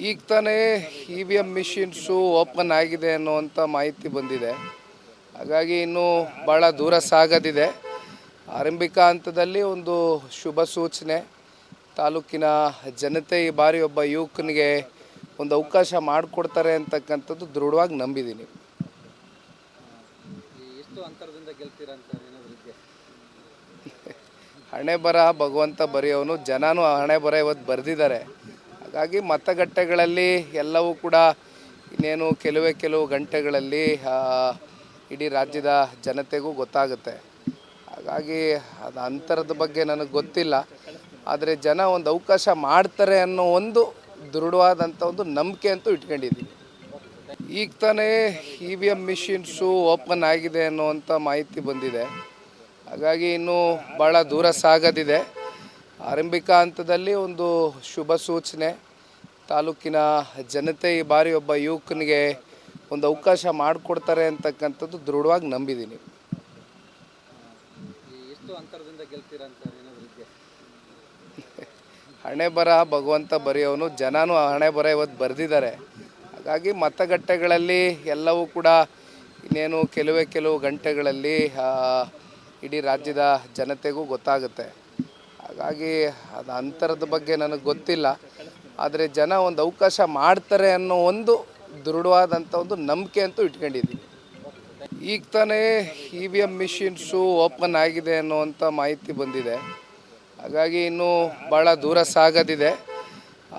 ಈಗ ತಾನೇ EVM machines open ಆಗಿದೆ ಅನ್ನುವಂಥ ಮಾಹಿತಿ ಬಂದಿದೆ. ಹಾಗಾಗಿ ಇನ್ನೂ ಭಾಳ ದೂರ ಸಾಗದಿದೆ. ಆರಂಭಿಕ ಹಂತದಲ್ಲಿ ಒಂದು ಶುಭ ಸೂಚನೆ. ತಾಲೂಕಿನ ಜನತೆ ಈ ಬಾರಿ ಒಬ್ಬ ಯುವಕನಿಗೆ ಒಂದು ಅವಕಾಶ ಮಾಡಿಕೊಡ್ತಾರೆ ಅಂತಕ್ಕಂಥದ್ದು ದೃಢವಾಗಿ ನಂಬಿದ್ದೀನಿ. ಎಷ್ಟು ಅಂತರದಿಂದ ಗೆಲ್ತೀರಾ ಅಂತ ಏನಾದರೂ ಇದೆಯಾ? ಹಣೆ ಬರ ಭಗವಂತ ಬರೆಯೋನು, ಜನನೂ ಹಣೆ ಬರ ಇವತ್ತು ಬರೆದಿದ್ದಾರೆ. ಹಾಗಾಗಿ ಮತಗಟ್ಟೆಗಳಲ್ಲಿ ಎಲ್ಲವೂ ಕೂಡ ಇನ್ನೇನು ಕೆಲವು ಗಂಟೆಗಳಲ್ಲಿ ಇಡೀ ರಾಜ್ಯದ ಜನತೆಗೂ ಗೊತ್ತಾಗುತ್ತೆ. ಹಾಗಾಗಿ ಅದು ಅಂತರದ ಬಗ್ಗೆ ನನಗೆ ಗೊತ್ತಿಲ್ಲ. ಆದರೆ ಜನ ಒಂದು ಅವಕಾಶ ಮಾಡ್ತಾರೆ ಅನ್ನೋ ಒಂದು ದೃಢವಾದಂಥ ಒಂದು ನಂಬಿಕೆ ಅಂತೂ ಇಟ್ಕೊಂಡಿದ್ದೀನಿ. ಈಗ ತಾನೇ EVM ಮಿಷಿನ್ಸು ಓಪನ್ ಆಗಿದೆ ಅನ್ನುವಂಥ ಮಾಹಿತಿ ಬಂದಿದೆ. ಹಾಗಾಗಿ ಇನ್ನೂ ಭಾಳ ದೂರ ಸಾಗದಿದೆ. ಆರಂಭಿಕ ಹಂತದಲ್ಲಿ ಒಂದು ಶುಭ ಸೂಚನೆ. ತಾಲೂಕಿನ ಜನತೆ ಈ ಬಾರಿ ಒಬ್ಬ ಯುವಕನಿಗೆ ಒಂದು ಅವಕಾಶ ಮಾಡಿಕೊಡ್ತಾರೆ ಅಂತಕ್ಕಂಥದ್ದು ದೃಢವಾಗಿ ನಂಬಿದ್ದೀನಿ. ಎಷ್ಟು ಅಂತರದಿಂದ ಗೆಲ್ತೀರಾ ಅಂತ ಏನಾದರೂ ಇದೆಯಾ? ಹಣೆ ಬರ ಭಗವಂತ ಬರೆಯೋನು, ಜನನೂ ಹಣೆ ಬರ ಇವತ್ತು ಬರೆದಿದ್ದಾರೆ. ಹಾಗಾಗಿ ಮತಗಟ್ಟೆಗಳಲ್ಲಿ ಎಲ್ಲವೂ ಕೂಡ ಇನ್ನೇನು ಕೆಲವು ಗಂಟೆಗಳಲ್ಲಿ ಇಡೀ ರಾಜ್ಯದ ಜನತೆಗೂ ಗೊತ್ತಾಗುತ್ತೆ. ಹಾಗಾಗಿ ಅದು ಅಂತರದ ಬಗ್ಗೆ ನನಗೆ ಗೊತ್ತಿಲ್ಲ. ಆದರೆ ಜನ ಒಂದು ಅವಕಾಶ ಮಾಡ್ತಾರೆ ಅನ್ನೋ ಒಂದು ದೃಢವಾದಂಥ ಒಂದು ನಂಬಿಕೆ ಅಂತೂ ಇಟ್ಕೊಂಡಿದ್ದೀನಿ. ಈಗ ತಾನೇ EVM ಮಿಷಿನ್ಸು ಓಪನ್ ಆಗಿದೆ ಅನ್ನುವಂಥ ಮಾಹಿತಿ ಬಂದಿದೆ. ಹಾಗಾಗಿ ಇನ್ನೂ ಭಾಳ ದೂರ ಸಾಗದಿದೆ.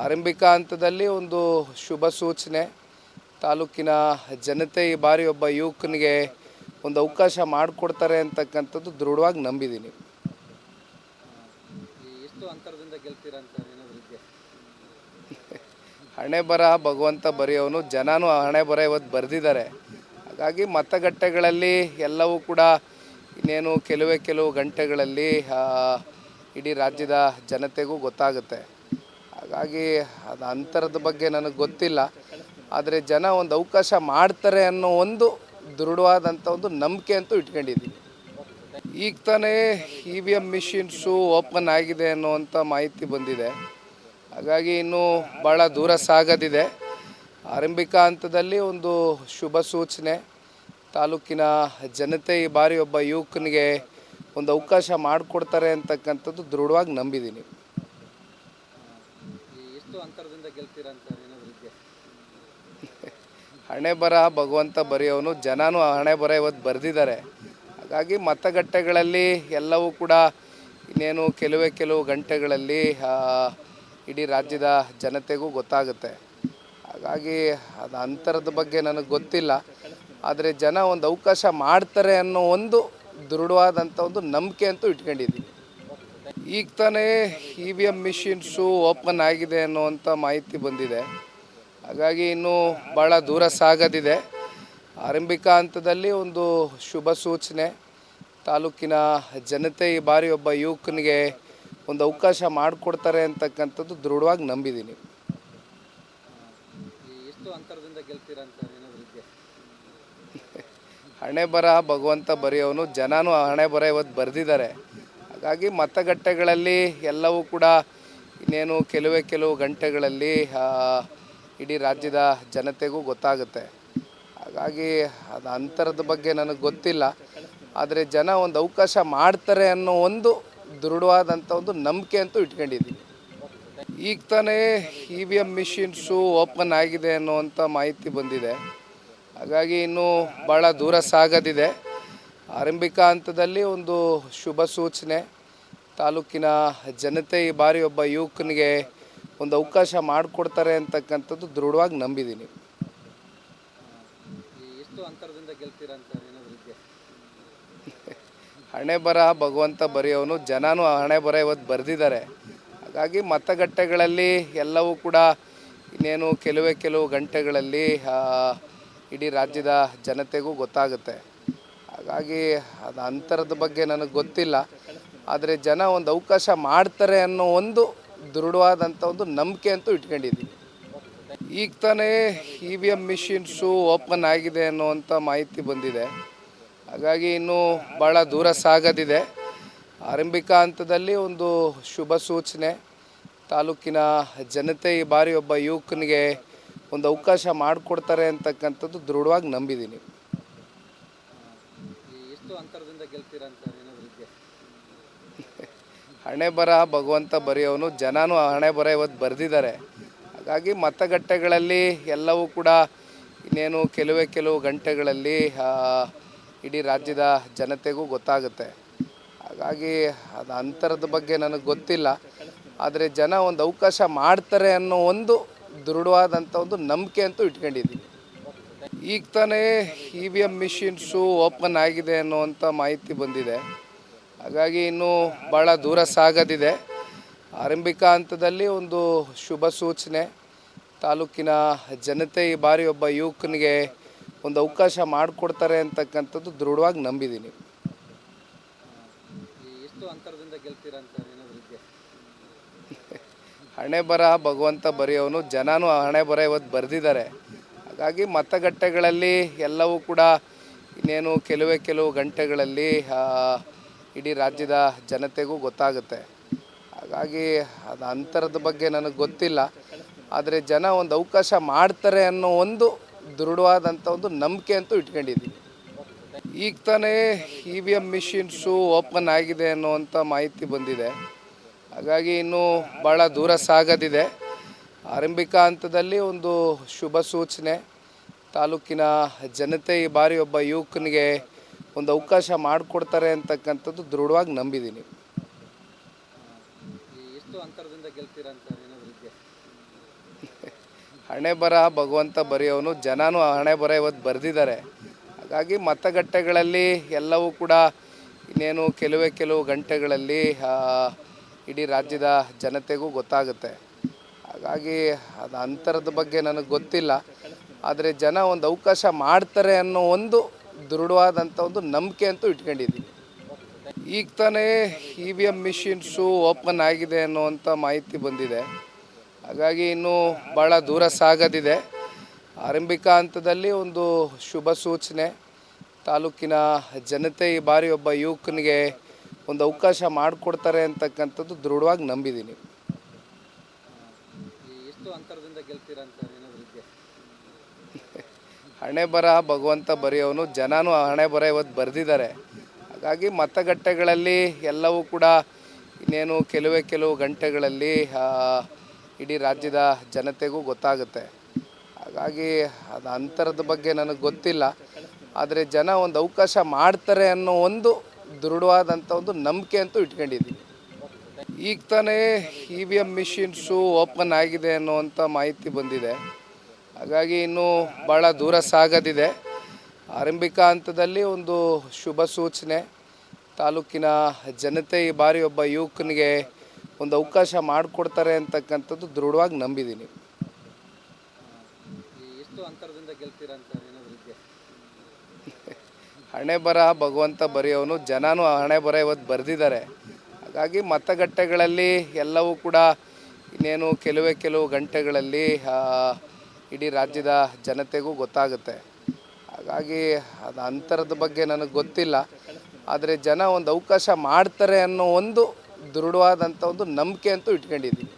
ಆರಂಭಿಕ ಹಂತದಲ್ಲಿ ಒಂದು ಶುಭ ಸೂಚನೆ. ತಾಲೂಕಿನ ಜನತೆ ಈ ಬಾರಿ ಒಬ್ಬ ಯುವಕನಿಗೆ ಒಂದು ಅವಕಾಶ ಮಾಡಿಕೊಡ್ತಾರೆ ಅಂತಕ್ಕಂಥದ್ದು ದೃಢವಾಗಿ ನಂಬಿದ್ದೀನಿ. ಎಷ್ಟು ಅಂತರದಿಂದ ಗೆಲ್ತೀರಾ ಅಂತ ಏನಾದರೂ ಇದೆಯಾ? ಹಣೆ ಬರ ಭಗವಂತ ಬರೆಯೋನು, ಜನನೂ ಹಣೆ ಬರ ಇವತ್ತು ಬರೆದಿದ್ದಾರೆ. ಹಾಗಾಗಿ ಮತಗಟ್ಟೆಗಳಲ್ಲಿ ಎಲ್ಲವೂ ಕೂಡ ಇನ್ನೇನು ಕೆಲವು ಗಂಟೆಗಳಲ್ಲಿ ಇಡೀ ರಾಜ್ಯದ ಜನತೆಗೂ ಗೊತ್ತಾಗುತ್ತೆ. ಹಾಗಾಗಿ ಅದು ಅಂತರದ ಬಗ್ಗೆ ನನಗೆ ಗೊತ್ತಿಲ್ಲ. ಆದರೆ ಜನ ಒಂದು ಅವಕಾಶ ಮಾಡ್ತಾರೆ ಅನ್ನೋ ಒಂದು ದೃಢವಾದಂಥ ಒಂದು ನಂಬಿಕೆ ಅಂತೂ ಇಟ್ಕೊಂಡಿದ್ದೀನಿ. ಈಗ ತಾನೇ EVM ಮಿಷಿನ್ಸು ಓಪನ್ ಆಗಿದೆ ಅನ್ನುವಂಥ ಮಾಹಿತಿ ಬಂದಿದೆ. ಹಾಗಾಗಿ ಇನ್ನೂ ಭಾಳ ದೂರ ಸಾಗದಿದೆ. ಆರಂಭಿಕ ಹಂತದಲ್ಲಿ ಒಂದು ಶುಭ ಸೂಚನೆ. ತಾಲೂಕಿನ ಜನತೆ ಈ ಬಾರಿ ಒಬ್ಬ ಯುವಕನಿಗೆ ಒಂದು ಅವಕಾಶ ಮಾಡಿಕೊಡ್ತಾರೆ ಅಂತಕ್ಕಂಥದ್ದು ದೃಢವಾಗಿ ನಂಬಿದ್ದೀನಿ. ಎಷ್ಟು ಅಂತರದಿಂದ ಗೆಲ್ತೀರಾ ಅಂತ ಏನಾದರೂ ಇದೆಯಾ? ಹಣೆ ಬರ ಭಗವಂತ ಬರೆಯೋನು, ಜನನೂ ಹಣೆ ಬರ ಇವತ್ತು ಬರೆದಿದ್ದಾರೆ. ಹಾಗಾಗಿ ಮತಗಟ್ಟೆಗಳಲ್ಲಿ ಎಲ್ಲವೂ ಕೂಡ ಇನ್ನೇನು ಕೆಲವು ಗಂಟೆಗಳಲ್ಲಿ ಇಡೀ ರಾಜ್ಯದ ಜನತೆಗೂ ಗೊತ್ತಾಗುತ್ತೆ. ಹಾಗಾಗಿ ಅದು ಅಂತರದ ಬಗ್ಗೆ ನನಗೆ ಗೊತ್ತಿಲ್ಲ. ಆದರೆ ಜನ ಒಂದು ಅವಕಾಶ ಮಾಡ್ತಾರೆ ಅನ್ನೋ ಒಂದು ದೃಢವಾದಂಥ ಒಂದು ನಂಬಿಕೆ ಅಂತೂ ಇಟ್ಕೊಂಡಿದ್ದೀನಿ. ಈಗ ತಾನೇ EVM ಮಿಷಿನ್ಸು ಓಪನ್ ಆಗಿದೆ ಅನ್ನುವಂಥ ಮಾಹಿತಿ ಬಂದಿದೆ. ಹಾಗಾಗಿ ಇನ್ನೂ ಭಾಳ ದೂರ ಸಾಗದಿದೆ. ಆರಂಭಿಕ ಹಂತದಲ್ಲಿ ಒಂದು ಶುಭ ಸೂಚನೆ. ತಾಲೂಕಿನ ಜನತೆ ಈ ಬಾರಿ ಒಬ್ಬ ಯುವಕನಿಗೆ ಒಂದು ಅವಕಾಶ ಮಾಡಿಕೊಡ್ತಾರೆ ಅಂತಕ್ಕಂಥದ್ದು ದೃಢವಾಗಿ ನಂಬಿದ್ದೀನಿ. ಎಷ್ಟು ಅಂತರದಿಂದ ಗೆಲ್ತೀರಾ ಅಂತ ಏನಾದರೂ ಇದೆಯಾ? ಹಣೆ ಬರ ಭಗವಂತ ಬರೆಯೋನು, ಜನನೂ ಹಣೆ ಬರ ಇವತ್ತು ಬರೆದಿದ್ದಾರೆ. ಹಾಗಾಗಿ ಮತಗಟ್ಟೆಗಳಲ್ಲಿ ಎಲ್ಲವೂ ಕೂಡ ಇನ್ನೇನು ಕೆಲವು ಗಂಟೆಗಳಲ್ಲಿ ಇಡೀ ರಾಜ್ಯದ ಜನತೆಗೂ ಗೊತ್ತಾಗುತ್ತೆ. ಹಾಗಾಗಿ ಅದು ಅಂತರದ ಬಗ್ಗೆ ನನಗೆ ಗೊತ್ತಿಲ್ಲ. ಆದರೆ ಜನ ಒಂದು ಅವಕಾಶ ಮಾಡ್ತಾರೆ ಅನ್ನೋ ಒಂದು ದೃಢವಾದಂಥ ಒಂದು ನಂಬಿಕೆ ಅಂತೂ ಇಟ್ಕೊಂಡಿದ್ದೀನಿ. ಈಗ ತಾನೇ EVM ಮಿಷಿನ್ಸು ಓಪನ್ ಆಗಿದೆ ಅನ್ನುವಂಥ ಮಾಹಿತಿ ಬಂದಿದೆ. ಹಾಗಾಗಿ ಇನ್ನೂ ಭಾಳ ದೂರ ಸಾಗದಿದೆ. ಆರಂಭಿಕ ಹಂತದಲ್ಲಿ ಒಂದು ಶುಭ ಸೂಚನೆ. ತಾಲೂಕಿನ ಜನತೆ ಈ ಬಾರಿ ಒಬ್ಬ ಯುವಕನಿಗೆ ಒಂದು ಅವಕಾಶ ಮಾಡಿಕೊಡ್ತಾರೆ ಅಂತಕ್ಕಂಥದ್ದು ದೃಢವಾಗಿ ನಂಬಿದ್ದೀನಿ. ಎಷ್ಟು ಅಂತರದಿಂದ ಗೆಲ್ತೀರಾ ಅಂತ ಏನಾದರೂ ಇದೆಯಾ? ಹಣೆ ಬರ ಭಗವಂತ ಬರೆಯೋನು, ಜನನೂ ಹಣೆ ಬರ ಇವತ್ತು ಬರೆದಿದ್ದಾರೆ. ಹಾಗಾಗಿ ಮತಗಟ್ಟೆಗಳಲ್ಲಿ ಎಲ್ಲವೂ ಕೂಡ ಇನ್ನೇನು ಕೆಲವು ಗಂಟೆಗಳಲ್ಲಿ ಇಡೀ ರಾಜ್ಯದ ಜನತೆಗೂ ಗೊತ್ತಾಗುತ್ತೆ. ಹಾಗಾಗಿ ಅದು ಅಂತರದ ಬಗ್ಗೆ ನನಗೆ ಗೊತ್ತಿಲ್ಲ. ಆದರೆ ಜನ ಒಂದು ಅವಕಾಶ ಮಾಡ್ತಾರೆ ಅನ್ನೋ ಒಂದು ದೃಢವಾದಂಥ ಒಂದು ನಂಬಿಕೆ ಅಂತೂ ಇಟ್ಕೊಂಡಿದ್ದೀನಿ. ಈಗ ತಾನೇ EVM ಮಿಷಿನ್ಸು ಓಪನ್ ಆಗಿದೆ ಅನ್ನುವಂಥ ಮಾಹಿತಿ ಬಂದಿದೆ. ಹಾಗಾಗಿ ಇನ್ನೂ ಭಾಳ ದೂರ ಸಾಗದಿದೆ. ಆರಂಭಿಕ ಹಂತದಲ್ಲಿ ಒಂದು ಶುಭ ಸೂಚನೆ. ತಾಲೂಕಿನ ಜನತೆ ಈ ಬಾರಿ ಒಬ್ಬ ಯುವಕನಿಗೆ ಒಂದು ಅವಕಾಶ ಮಾಡಿಕೊಡ್ತಾರೆ ಅಂತಕ್ಕಂಥದ್ದು ದೃಢವಾಗಿ ನಂಬಿದ್ದೀನಿ. ಎಷ್ಟು ಅಂತರದಿಂದ ಗೆಲ್ತೀರಾ ಅಂತ ಏನಾದರೂ ಇದೆಯಾ? ಹಣೆ ಬರ ಭಗವಂತ ಬರೆಯೋನು, ಜನನೂ ಹಣೆ ಬರ ಇವತ್ತು ಬರೆದಿದ್ದಾರೆ. ಹಾಗಾಗಿ ಮತಗಟ್ಟೆಗಳಲ್ಲಿ ಎಲ್ಲವೂ ಕೂಡ ಇನ್ನೇನು ಕೆಲವು ಗಂಟೆಗಳಲ್ಲಿ ಇಡೀ ರಾಜ್ಯದ ಜನತೆಗೂ ಗೊತ್ತಾಗುತ್ತೆ. ಹಾಗಾಗಿ ಅದು ಅಂತರದ ಬಗ್ಗೆ ನನಗೆ ಗೊತ್ತಿಲ್ಲ. ಆದರೆ ಜನ ಒಂದು ಅವಕಾಶ ಮಾಡ್ತಾರೆ ಅನ್ನೋ ಒಂದು ದೃಢವಾದಂಥ ಒಂದು ನಂಬಿಕೆ ಅಂತೂ ಇಟ್ಕೊಂಡಿದ್ದೀನಿ. ಈಗ ತಾನೇ EVM ಮಿಷಿನ್ಸು ಓಪನ್ ಆಗಿದೆ ಅನ್ನುವಂಥ ಮಾಹಿತಿ ಬಂದಿದೆ. ಹಾಗಾಗಿ ಇನ್ನೂ ಭಾಳ ದೂರ ಸಾಗೋದಿದೆ. ಆರಂಭಿಕ ಹಂತದಲ್ಲಿ ಒಂದು ಶುಭ ಸೂಚನೆ. ತಾಲೂಕಿನ ಜನತೆ ಈ ಬಾರಿ ಒಬ್ಬ ಯುವಕನಿಗೆ ಒಂದು ಅವಕಾಶ ಮಾಡಿಕೊಡ್ತಾರೆ ಅಂತಕ್ಕಂಥದ್ದು ದೃಢವಾಗಿ ನಂಬಿದ್ದೀನಿ. ಎಷ್ಟು ಅಂತರದಿಂದ ಗೆಲ್ತೀರಾ ಅಂತ ಏನಾದರೂ ಇದೆಯಾ? ಹಣೆ ಬರ ಭಗವಂತ ಬರೆಯೋನು, ಜನನೂ ಹಣೆ ಬರ ಇವತ್ತು ಬರೆದಿದ್ದಾರೆ. ಹಾಗಾಗಿ ಮತಗಟ್ಟೆಗಳಲ್ಲಿ ಎಲ್ಲವೂ ಕೂಡ ಇನ್ನೇನು ಕೆಲವು ಗಂಟೆಗಳಲ್ಲಿ ಇಡೀ ರಾಜ್ಯದ ಜನತೆಗೂ ಗೊತ್ತಾಗುತ್ತೆ. ಹಾಗಾಗಿ ಅದು ಅಂತರದ ಬಗ್ಗೆ ನನಗೆ ಗೊತ್ತಿಲ್ಲ. ಆದರೆ ಜನ ಒಂದು ಅವಕಾಶ ಮಾಡ್ತಾರೆ ಅನ್ನೋ ಒಂದು ದೃಢವಾದಂಥ ಒಂದು ನಂಬಿಕೆ ಅಂತೂ ಇಟ್ಕೊಂಡಿದ್ದೀನಿ. ಈಗ ತಾನೇ EVM ಮಿಷಿನ್ಸು ಓಪನ್ ಆಗಿದೆ ಅನ್ನುವಂಥ ಮಾಹಿತಿ ಬಂದಿದೆ. ಹಾಗಾಗಿ ಇನ್ನೂ ಭಾಳ ದೂರ ಸಾಗೋದಿದೆ. ಆರಂಭಿಕ ಹಂತದಲ್ಲಿ ಒಂದು ಶುಭ ಸೂಚನೆ. ತಾಲೂಕಿನ ಜನತೆ ಈ ಬಾರಿ ಒಬ್ಬ ಯುವಕನಿಗೆ ಒಂದು ಅವಕಾಶ ಮಾಡಿಕೊಡ್ತಾರೆ ಅಂತಕ್ಕಂಥದ್ದು ದೃಢವಾಗಿ ನಂಬಿದ್ದೀನಿ. ಎಷ್ಟು ಅಂತರದಿಂದ ಗೆಲ್ತೀರಾ ಅಂತ ಏನಾದರೂ ಇದೆಯಾ? ಹಣೆ ಬರ ಭಗವಂತ ಬರೆಯೋನು, ಜನನೂ ಹಣೆ ಬರ ಇವತ್ತು ಬರೆದಿದ್ದಾರೆ. ಹಾಗಾಗಿ ಮತಗಟ್ಟೆಗಳಲ್ಲಿ ಎಲ್ಲವೂ ಕೂಡ ಇನ್ನೇನು ಕೆಲವು ಗಂಟೆಗಳಲ್ಲಿ ಇಡೀ ರಾಜ್ಯದ ಜನತೆಗೂ ಗೊತ್ತಾಗುತ್ತೆ. ಹಾಗಾಗಿ ಅದು ಅಂತರದ ಬಗ್ಗೆ ನನಗೆ ಗೊತ್ತಿಲ್ಲ. ಆದರೆ ಜನ ಒಂದು ಅವಕಾಶ ಮಾಡ್ತಾರೆ ಅನ್ನೋ ಒಂದು ದೃಢವಾದಂಥ ಒಂದು ನಂಬಿಕೆ ಅಂತೂ ಇಟ್ಕೊಂಡಿದ್ದೀನಿ. ಈಗ ತಾನೇ EVM ಮಿಷಿನ್ಸು ಓಪನ್ ಆಗಿದೆ ಅನ್ನುವಂಥ ಮಾಹಿತಿ ಬಂದಿದೆ. ಹಾಗಾಗಿ ಇನ್ನೂ ಭಾಳ ದೂರ ಸಾಗೋದಿದೆ. ಆರಂಭಿಕ ಹಂತದಲ್ಲಿ ಒಂದು ಶುಭ ಸೂಚನೆ. ತಾಲೂಕಿನ ಜನತೆ ಈ ಬಾರಿ ಒಬ್ಬ ಯುವಕನಿಗೆ ಒಂದು ಅವಕಾಶ ಮಾಡಿಕೊಡ್ತಾರೆ ಅಂತಕ್ಕಂಥದ್ದು ದೃಢವಾಗಿ ನಂಬಿದ್ದೀನಿ. ಎಷ್ಟು ಅಂತರದಿಂದ ಗೆಲ್ತೀರಾ ಅಂತ ಏನಾದರೂ ಇದೆಯಾ? ಹಣೆ ಬರ ಭಗವಂತ ಬರೆಯೋನು, ಜನನೂ ಹಣೆ ಬರ ಇವತ್ತು ಬರೆದಿದ್ದಾರೆ. ಹಾಗಾಗಿ ಮತಗಟ್ಟೆಗಳಲ್ಲಿ ಎಲ್ಲವೂ ಕೂಡ ಇನ್ನೇನು ಕೆಲವು ಗಂಟೆಗಳಲ್ಲಿ ಇಡೀ ರಾಜ್ಯದ ಜನತೆಗೂ ಗೊತ್ತಾಗುತ್ತೆ. ಹಾಗಾಗಿ ಅದು ಅಂತರದ ಬಗ್ಗೆ ನನಗೆ ಗೊತ್ತಿಲ್ಲ. ಆದರೆ ಜನ ಒಂದು ಅವಕಾಶ ಮಾಡ್ತಾರೆ ಅನ್ನೋ ಒಂದು ದೃಢವಾದಂಥ ಒಂದು ನಂಬಿಕೆ ಅಂತೂ ಇಟ್ಕೊಂಡಿದ್ದೀನಿ. ಈಗ ತಾನೇ EVM ಮಿಷಿನ್ಸು ಓಪನ್ ಆಗಿದೆ ಅನ್ನುವಂಥ ಮಾಹಿತಿ ಬಂದಿದೆ. ಹಾಗಾಗಿ ಇನ್ನೂ ಭಾಳ ದೂರ ಸಾಗೋದಿದೆ. ಆರಂಭಿಕ ಹಂತದಲ್ಲಿ ಒಂದು ಶುಭ ಸೂಚನೆ. ತಾಲೂಕಿನ ಜನತೆ ಈ ಬಾರಿ ಒಬ್ಬ ಯುವಕನಿಗೆ ಒಂದು ಅವಕಾಶ ಮಾಡಿಕೊಡ್ತಾರೆ ಅಂತಕ್ಕಂಥದ್ದು ದೃಢವಾಗಿ ನಂಬಿದ್ದೀನಿ. ಎಷ್ಟು ಅಂತರದಿಂದ ಗೆಲ್ತೀರಾ ಅಂತ ಏನಾದರೂ ಇದೆಯಾ? ಹಣೆ ಬರ ಭಗವಂತ ಬರೆಯೋನು, ಜನನೂ ಹಣೆ ಬರ ಇವತ್ತು ಬರೆದಿದ್ದಾರೆ. ಹಾಗಾಗಿ ಮತಗಟ್ಟೆಗಳಲ್ಲಿ ಎಲ್ಲವೂ ಕೂಡ ಇನ್ನೇನು ಕೆಲವು ಗಂಟೆಗಳಲ್ಲಿ ಇಡೀ ರಾಜ್ಯದ ಜನತೆಗೂ ಗೊತ್ತಾಗುತ್ತೆ. ಹಾಗಾಗಿ ಅದು ಅಂತರದ ಬಗ್ಗೆ ನನಗೆ ಗೊತ್ತಿಲ್ಲ. ಆದರೆ ಜನ ಒಂದು ಅವಕಾಶ ಮಾಡ್ತಾರೆ ಅನ್ನೋ ಒಂದು ದೃಢವಾದಂಥ ಒಂದು ನಂಬಿಕೆ ಅಂತೂ ಇಟ್ಕೊಂಡಿದ್ದೀನಿ.